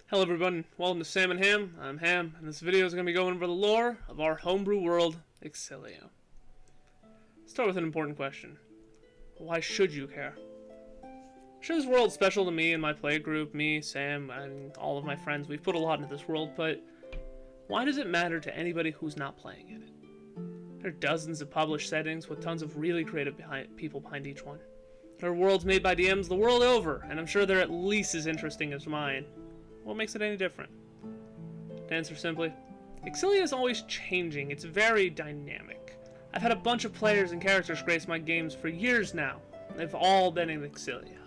Hello everyone, welcome to Sam and Ham. I'm Ham, and this video is going to be going over the lore of our homebrew world, Iksilea. Start with an important question. Why should you care? Sure, this world's special to me and my play group, me, Sam, and all of my friends. We've put a lot into this world, but why does it matter to anybody who's not playing in it? There are dozens of published settings with tons of really creative people behind each one. There are worlds made by DMs the world over, and I'm sure they're at least as interesting as mine. What makes it any different? To answer simply, Iksilea is always changing. It's very dynamic. I've had a bunch of players and characters grace my games for years now. They've all been in Iksilea.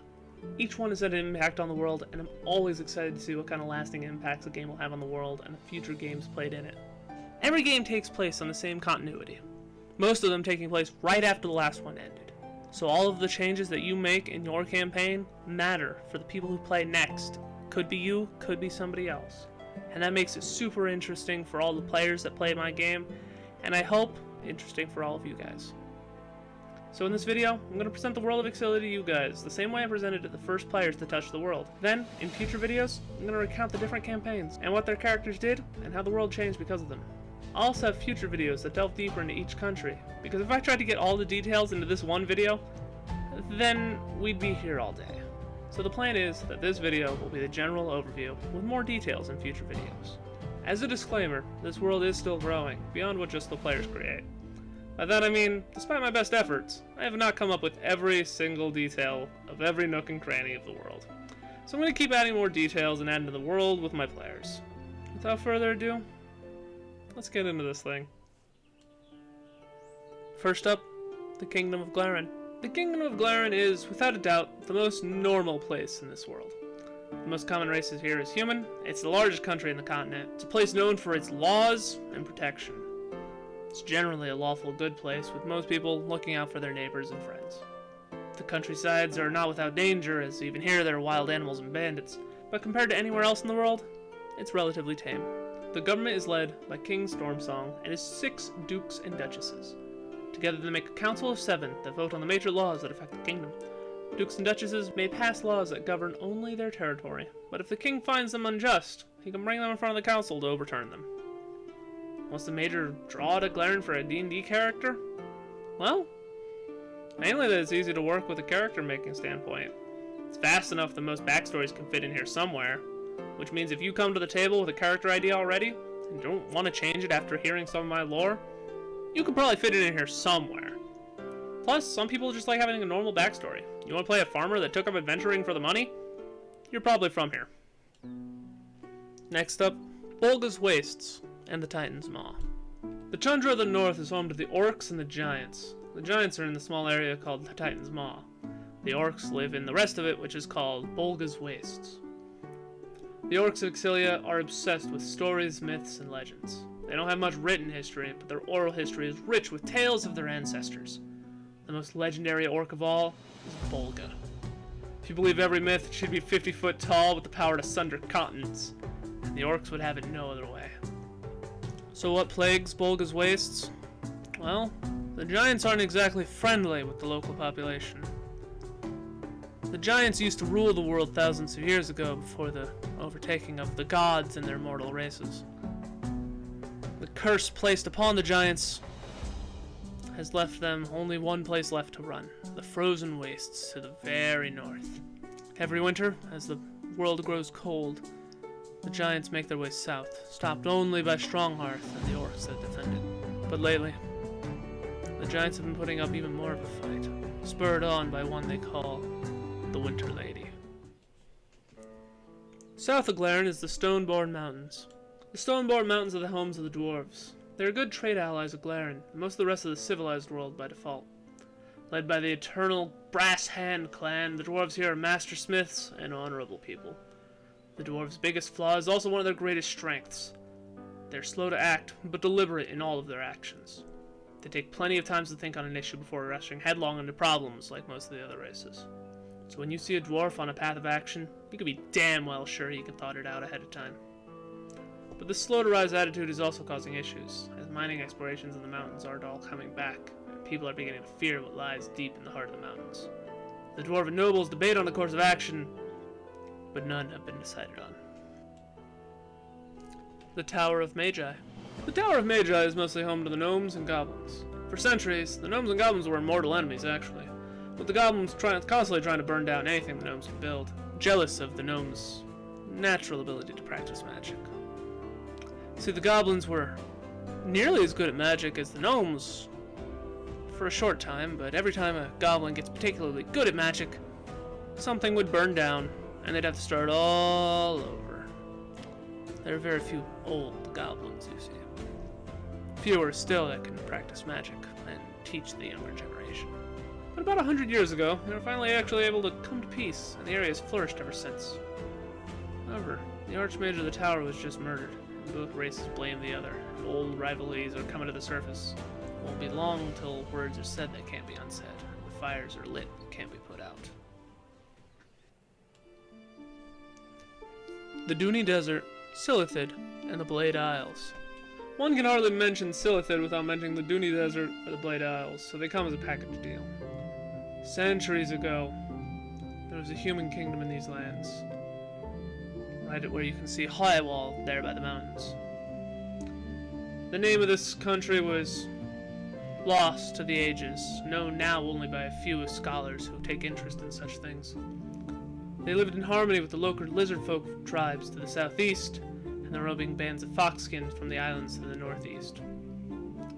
Each one has had an impact on the world, and I'm always excited to see what kind of lasting impacts a game will have on the world and the future games played in it. Every game takes place on the same continuity, most of them taking place right after the last one ended. So all of the changes that you make in your campaign matter for the people who play next. Could be you, could be somebody else. And that makes it super interesting for all the players that play my game, and I hope interesting for all of you guys. So in this video, I'm going to present the world of Iksilea to you guys, the same way I presented to the first players to touch the world. Then, in future videos, I'm going to recount the different campaigns, and what their characters did, and how the world changed because of them. I'll also have future videos that delve deeper into each country, because if I tried to get all the details into this one video, then we'd be here all day. So the plan is that this video will be the general overview, with more details in future videos. As a disclaimer, this world is still growing, beyond what just the players create. By that I mean, despite my best efforts, I have not come up with every single detail of every nook and cranny of the world. So I'm going to keep adding more details and adding to the world with my players. Without further ado, let's get into this thing. First up, the Kingdom of Glerin. The Kingdom of Glerin is, without a doubt, the most normal place in this world. The most common races here is human. It's the largest country in the continent. It's a place known for its laws and protection. It's generally a lawful good place, with most people looking out for their neighbors and friends. The countrysides are not without danger, as even here there are wild animals and bandits, but compared to anywhere else in the world, it's relatively tame. The government is led by King Stormsong and his 6 dukes and duchesses. Together they make a council of 7 that vote on the major laws that affect the kingdom. Dukes and duchesses may pass laws that govern only their territory, but if the king finds them unjust, he can bring them in front of the council to overturn them. What's the major draw to Glerin for a D&D character? Well, mainly that it's easy to work with a character making standpoint. It's vast enough that most backstories can fit in here somewhere, which means if you come to the table with a character idea already, and don't want to change it after hearing some of my lore, you could probably fit it in here somewhere. Plus, some people just like having a normal backstory. You want to play a farmer that took up adventuring for the money? You're probably from here. Next up, Bolga's Wastes and the Titan's Maw. The tundra of the north is home to the orcs and the giants. The giants are in the small area called the Titan's Maw. The orcs live in the rest of it, which is called Bolga's Wastes. The orcs of Iksilea are obsessed with stories, myths, and legends. They don't have much written history, but their oral history is rich with tales of their ancestors. The most legendary orc of all is Bolga. If you believe every myth, it should be 50 foot tall with the power to sunder continents. And the orcs would have it no other way. So what plagues Bolga's Wastes? Well, the giants aren't exactly friendly with the local population. The giants used to rule the world thousands of years ago before the overtaking of the gods and their mortal races. The curse placed upon the giants has left them only one place left to run, the frozen wastes to the very north. Every winter, as the world grows cold, the giants make their way south, stopped only by Stronghearth and the orcs that defend it. But lately, the giants have been putting up even more of a fight, spurred on by one they call the Winter Lady. South of Glerin is the Stoneborn Mountains. The Stoneborn Mountains are the homes of the dwarves. They are good trade allies of Glerin, and most of the rest of the civilized world by default. Led by the eternal Brass Hand clan, the dwarves here are mastersmiths and honorable people. The dwarves' biggest flaw is also one of their greatest strengths. They're slow to act, but deliberate in all of their actions. They take plenty of time to think on an issue before rushing headlong into problems like most of the other races. So when you see a dwarf on a path of action, you can be damn well sure he can thought it out ahead of time. But this slow-to-rise attitude is also causing issues, as mining explorations in the mountains aren't all coming back, and people are beginning to fear what lies deep in the heart of the mountains. The dwarven nobles debate on the course of action, but none have been decided on. The Tower of Magi. The Tower of Magi is mostly home to the gnomes and goblins. For centuries, the gnomes and goblins were mortal enemies, actually, with the goblins constantly trying to burn down anything the gnomes could build, jealous of the gnomes' natural ability to practice magic. See, the goblins were nearly as good at magic as the gnomes for a short time, but every time a goblin gets particularly good at magic, something would burn down, and they'd have to start all over. There are very few old goblins, you see. Fewer still that can practice magic and teach the younger generation. But about 100 years ago, they were finally actually able to come to peace, and the area has flourished ever since. However, the Archmage of the Tower was just murdered, and both races blame the other, and old rivalries are coming to the surface. It won't be long until words are said that can't be unsaid, and the fires are lit that can't be put out. The Duni Desert, Silithid, and the Blade Isles. One can hardly mention Silithid without mentioning the Duni Desert or the Blade Isles, so they come as a package deal. Centuries ago, there was a human kingdom in these lands, right at where you can see Highwall there by the mountains. The name of this country was lost to the ages, known now only by a few scholars who take interest in such things. They lived in harmony with the local lizard folk tribes to the southeast, and the roving bands of foxskins from the islands to the northeast.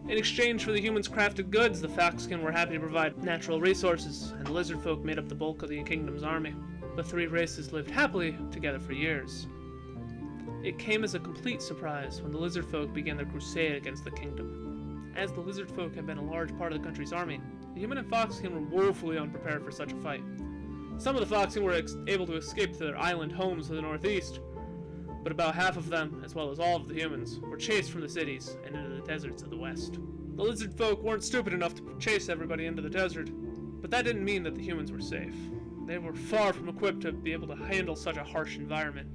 In exchange for the humans' crafted goods, the foxskin were happy to provide natural resources, and the lizard folk made up the bulk of the kingdom's army. The three races lived happily together for years. It came as a complete surprise when the lizard folk began their crusade against the kingdom. As the lizard folk had been a large part of the country's army, the human and foxskin were woefully unprepared for such a fight. Some of the foxskin were able to escape to their island homes to the northeast, but about half of them, as well as all of the humans, were chased from the cities and into the deserts of the west. The lizard folk weren't stupid enough to chase everybody into the desert, but that didn't mean that the humans were safe. They were far from equipped to be able to handle such a harsh environment.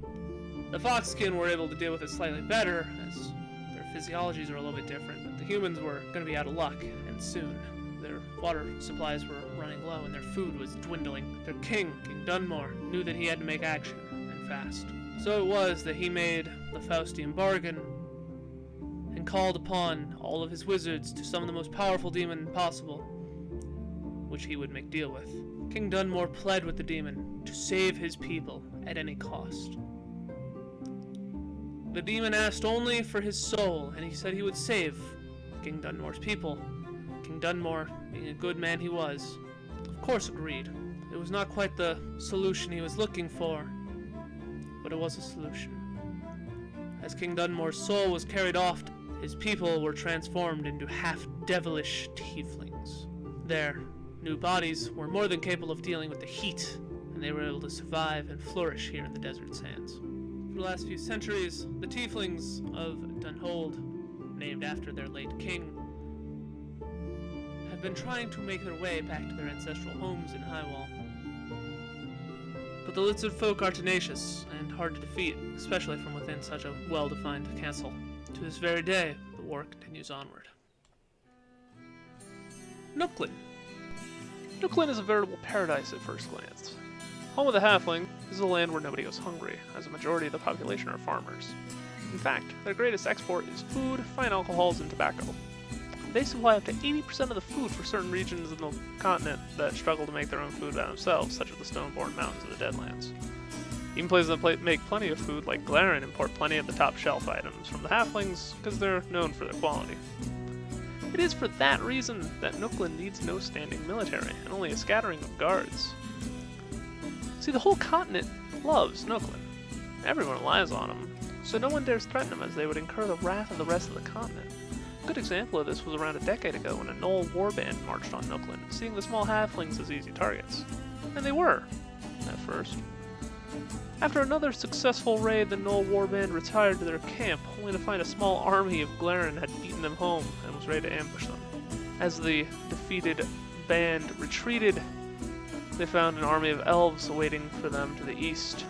The foxskin were able to deal with it slightly better, as their physiologies are a little bit different, but the humans were going to be out of luck, and soon. Their water supplies were running low, and their food was dwindling. Their king, King Dunmore, knew that he had to make action, and fast. So it was that he made the Faustian bargain, and called upon all of his wizards to summon the most powerful demon possible, which he would make deal with. King Dunmore pled with the demon to save his people at any cost. The demon asked only for his soul, and he said he would save King Dunmore's people. King Dunmore, being a good man he was, of course agreed. It was not quite the solution he was looking for, but it was a solution. As King Dunmore's soul was carried off, his people were transformed into half-devilish tieflings. Their new bodies were more than capable of dealing with the heat, and they were able to survive and flourish here in the desert sands. For the last few centuries, the tieflings of Dunhold, named after their late king, have been trying to make their way back to their ancestral homes in Highwall. But the lizard folk are tenacious and hard to defeat, especially from within such a well-defined castle. To this very day, the war continues onward. Knooklan. Knooklan is a veritable paradise at first glance. Home of the halfling, this is a land where nobody goes hungry, as a majority of the population are farmers. In fact, their greatest export is food, fine alcohols, and tobacco. They supply up to 80% of the food for certain regions of the continent that struggle to make their own food by themselves, such as the Stoneborn mountains of the Deadlands. Even places that make plenty of food, like Glerin, import plenty of the top shelf items from the halflings because they're known for their quality. It is for that reason that Knooklan needs no standing military, and only a scattering of guards. See, the whole continent loves Knooklan. Everyone relies on him, so no one dares threaten him as they would incur the wrath of the rest of the continent. A good example of this was around a decade ago when a Gnoll warband marched on Knooklan, seeing the small halflings as easy targets. And they were, at first. After another successful raid, the Gnoll warband retired to their camp, only to find a small army of Glerin had beaten them home and was ready to ambush them. As the defeated band retreated, they found an army of elves awaiting for them to the east.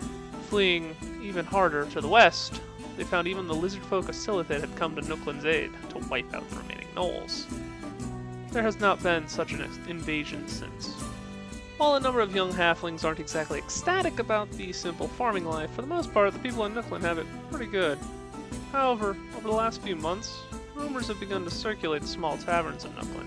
Fleeing even harder to the west, they found even the lizard folk of Silithid had come to Knooklan's aid to wipe out the remaining gnolls. There has not been such an invasion since. While a number of young halflings aren't exactly ecstatic about the simple farming life, for the most part, the people in Knooklan have it pretty good. However, over the last few months, rumors have begun to circulate in small taverns in Knooklan.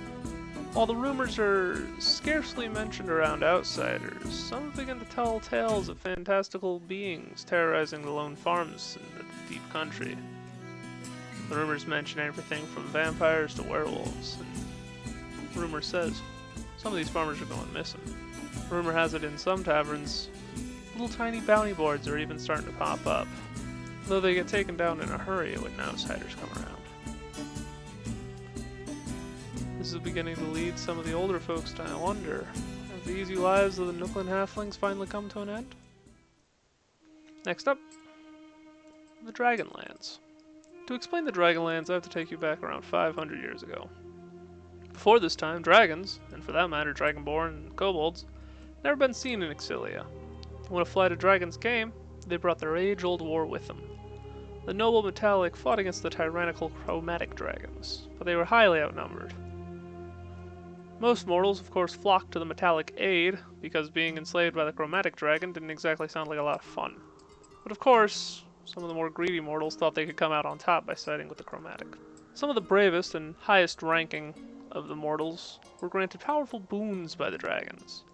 While the rumors are scarcely mentioned around outsiders, some have begun to tell tales of fantastical beings terrorizing the lone farms in the deep country. The rumors mention everything from vampires to werewolves, and rumor says some of these farmers are going missing. Rumor has it in some taverns, little tiny bounty boards are even starting to pop up, though they get taken down in a hurry when outsiders come around. This is beginning to lead some of the older folks to wonder, have the easy lives of the Knooklan halflings finally come to an end? Next up, the Dragonlands. To explain the Dragonlands, I have to take you back around 500 years ago. Before this time, dragons, and for that matter Dragonborn and kobolds, never been seen in Iksilea. When a flight of dragons came, they brought their age-old war with them. The noble metallic fought against the tyrannical chromatic dragons, but they were highly outnumbered. Most mortals, of course, flocked to the metallic aid, because being enslaved by the chromatic dragon didn't exactly sound like a lot of fun. But of course, some of the more greedy mortals thought they could come out on top by siding with the chromatic. Some of the bravest and highest ranking of the mortals were granted powerful boons by the dragons,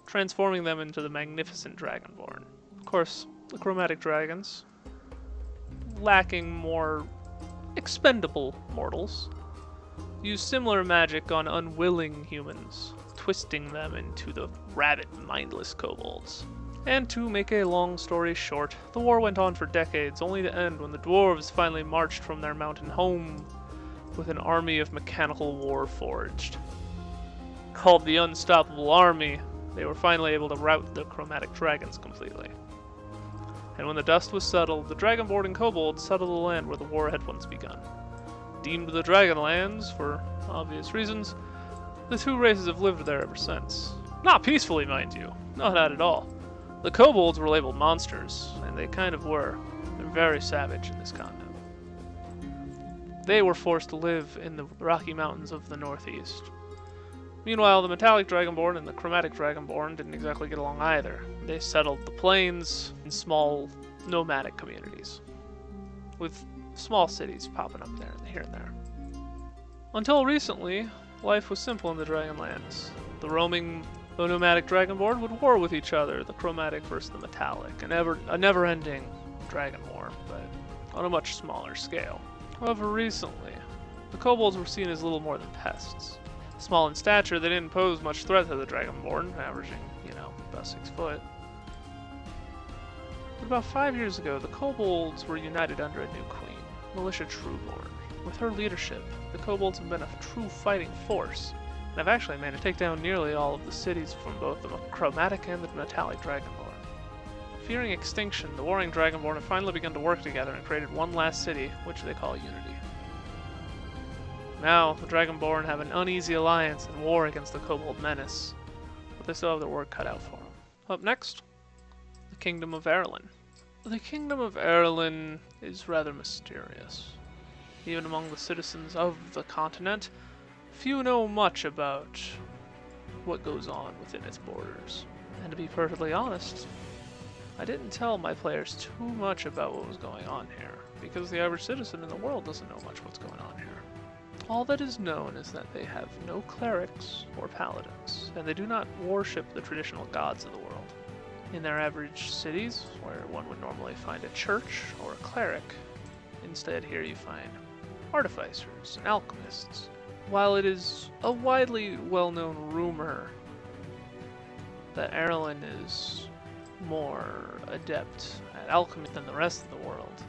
transforming them into the magnificent Dragonborn. Of course, the chromatic dragons, lacking more expendable mortals, use similar magic on unwilling humans, twisting them into the rabid, mindless kobolds. And to make a long story short, the war went on for decades, only to end when the dwarves finally marched from their mountain home with an army of mechanical war forged. Called the Unstoppable Army, they were finally able to rout the chromatic dragons completely. And when the dust was settled, the Dragonborn and kobolds settled the land where the war had once begun. Deemed the Dragonlands, for obvious reasons, the two races have lived there ever since. Not peacefully, mind you. Not at all. The kobolds were labeled monsters, and they kind of were. They're very savage in this continent. They were forced to live in the Rocky Mountains of the Northeast. Meanwhile, the metallic Dragonborn and the chromatic Dragonborn didn't exactly get along either. They settled the plains in small nomadic communities, with small cities popping up there, here and there. Until recently, life was simple in the Dragonlands. The roaming nomadic Dragonborn would war with each other, the chromatic versus the metallic, a never-ending dragon war, but on a much smaller scale. However, recently, the kobolds were seen as little more than pests. Small in stature, they didn't pose much threat to the Dragonborn, averaging, about 6 foot. But about 5 years ago, the kobolds were united under a new queen, Militia Trueborn. With her leadership, the kobolds have been a true fighting force, and have actually managed to take down nearly all of the cities from both the chromatic and the metallic Dragonborn. Fearing extinction, the warring Dragonborn have finally begun to work together and created one last city, which they call Unity. Now, the Dragonborn have an uneasy alliance and war against the kobold menace, but they still have their work cut out for them. Up next, the Kingdom of Erilan. The Kingdom of Erilan is rather mysterious. Even among the citizens of the continent, few know much about what goes on within its borders. And to be perfectly honest, I didn't tell my players too much about what was going on here, because the average citizen in the world doesn't know much what's going on here. All that is known is that they have no clerics or paladins, and they do not worship the traditional gods of the world. In their average cities, where one would normally find a church or a cleric, instead here you find artificers and alchemists. While it is a widely well-known rumor that Erilan is more adept at alchemy than the rest of the world,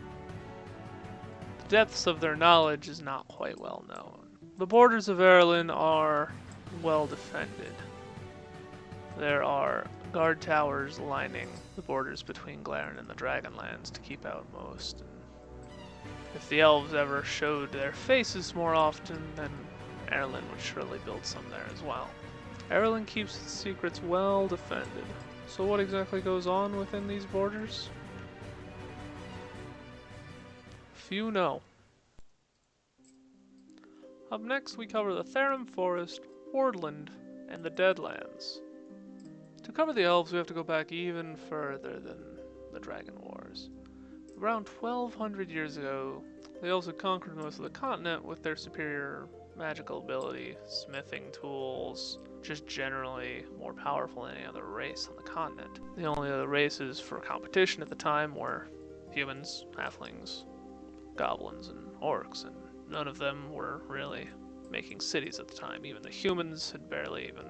the depths of their knowledge is not quite well known. The borders of Erilan are well defended. There are guard towers lining the borders between Glerin and the Dragonlands to keep out most. And if the elves ever showed their faces more often, then Erilan would surely build some there as well. Erilan keeps its secrets well defended. So what exactly goes on within these borders? Few know. Up next we cover the Therim Forest, Wardlen, and the Deadlands. To cover the elves we have to go back even further than the Dragon Wars. around 1200 years ago, the elves had conquered most of the continent with their superior magical ability, smithing tools, just generally more powerful than any other race on the continent. The only other races for competition at the time were humans, halflings, goblins, and orcs, and none of them were really making cities at the time. Even the humans had barely even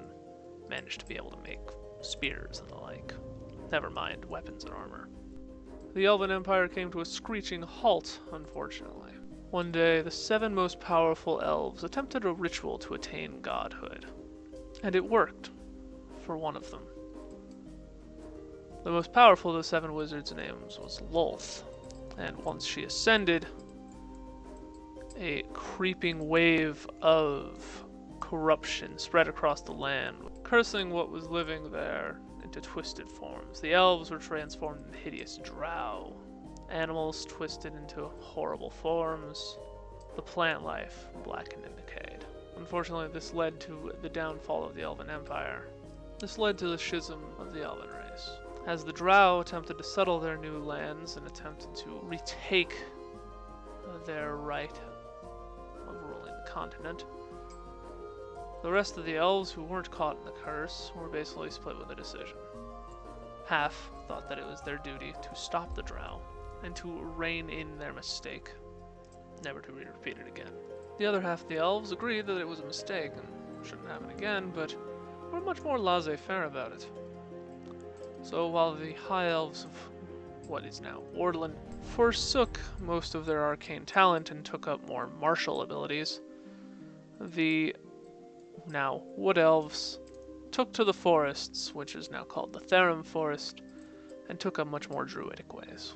managed to be able to make spears and the like. Never mind weapons and armor. The Elven Empire came to a screeching halt, unfortunately. One day, the 7 most powerful elves attempted a ritual to attain godhood. And it worked, for one of them. The most powerful of the 7 wizards' names was Lolth, and once she ascended, a creeping wave of corruption spread across the land, cursing what was living there into twisted forms. The elves were transformed into hideous drow. Animals twisted into horrible forms. The plant life blackened and decayed. Unfortunately, this led to the downfall of the Elven Empire. This led to the schism of the Elven race. As the drow attempted to settle their new lands and attempted to retake their right of ruling the continent, the rest of the elves who weren't caught in the curse were basically split with a decision. Half thought that it was their duty to stop the drow and to rein in their mistake, never to be repeated again. The other half of the elves agreed that it was a mistake and shouldn't happen again, but were much more laissez-faire about it. So while the high elves of what is now Wardlen forsook most of their arcane talent and took up more martial abilities, the now wood elves took to the forests, which is now called the Therim forest, and took up much more druidic ways.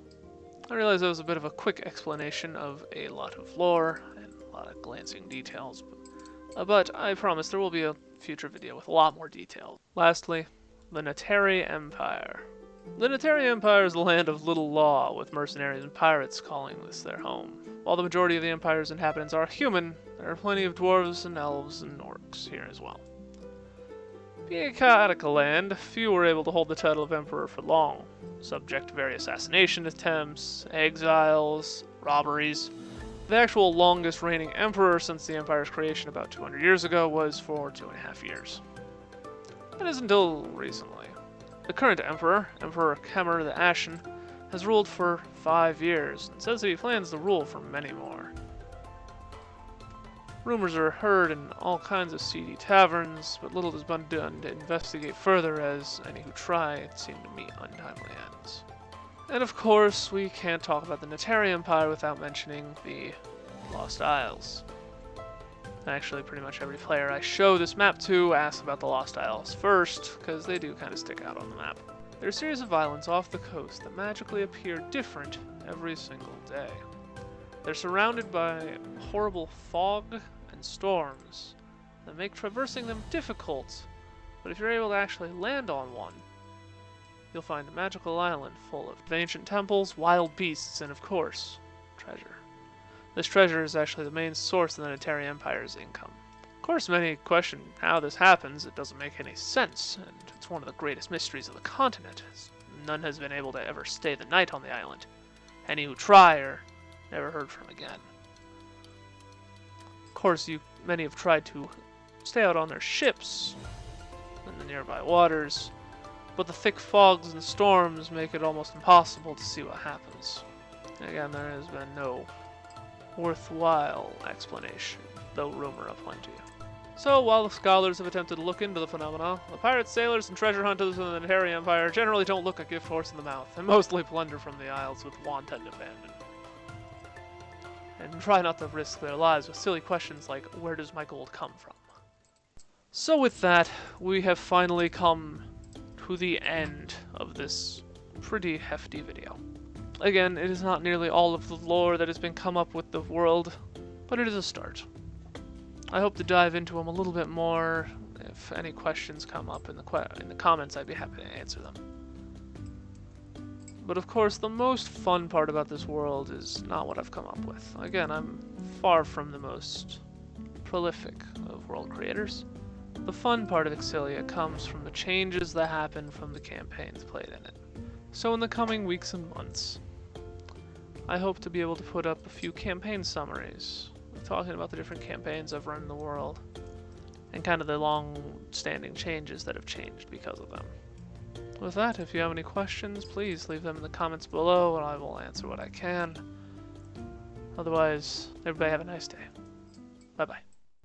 I realize that was a bit of a quick explanation of a lot of lore and a lot of glancing details, but I promise there will be a future video with a lot more detail. Lastly, the Natarei Empire. The Natarei Empire is the land of little law, with mercenaries and pirates calling this their home. While the majority of the Empire's inhabitants are human, there are plenty of dwarves and elves and orcs here as well. Being a chaotic land, few were able to hold the title of Emperor for long, subject to various assassination attempts, exiles, robberies. The actual longest reigning emperor since the Empire's creation about 200 years ago was for 2.5 years. That is until recently. The current emperor, Emperor Kemmer the Ashen, has ruled for 5 years, and says that he plans to rule for many more. Rumors are heard in all kinds of seedy taverns, but little has been done to investigate further, as any who try seem to meet untimely ends. And of course, we can't talk about the Natarei Empire without mentioning the Lost Isles. Actually, pretty much every player I show this map to asks about the Lost Isles first, because they do kind of stick out on the map. They're a series of islands off the coast that magically appear different every single day. They're surrounded by horrible fog and storms that make traversing them difficult, but if you're able to actually land on one, you'll find a magical island full of ancient temples, wild beasts, and of course, treasure. This treasure is actually the main source of the Natarei Empire's income. Of course, many question how this happens. It doesn't make any sense, and it's one of the greatest mysteries of the continent, as none has been able to ever stay the night on the island. Any who try are never heard from again. Of course, many have tried to stay out on their ships in the nearby waters, but the thick fogs and storms make it almost impossible to see what happens. Again, there has been no worthwhile explanation, though rumor aplenty. So, while the scholars have attempted to look into the phenomena, the pirates, sailors, and treasure hunters of the Natarei Empire generally don't look a gift horse in the mouth, and mostly plunder from the isles with wanton abandon. And try not to risk their lives with silly questions like, where does my gold come from? So with that, we have finally come to the end of this pretty hefty video. Again, it is not nearly all of the lore that has been come up with the world, but it is a start. I hope to dive into them a little bit more. If any questions come up in the comments, I'd be happy to answer them. But of course, the most fun part about this world is not what I've come up with. Again, I'm far from the most prolific of world creators. The fun part of Iksilea comes from the changes that happen from the campaigns played in it. So in the coming weeks and months, I hope to be able to put up a few campaign summaries, talking about the different campaigns I've run in the world, and kind of the long-standing changes that have changed because of them. With that, if you have any questions, please leave them in the comments below, and I will answer what I can. Otherwise, everybody have a nice day. Bye-bye.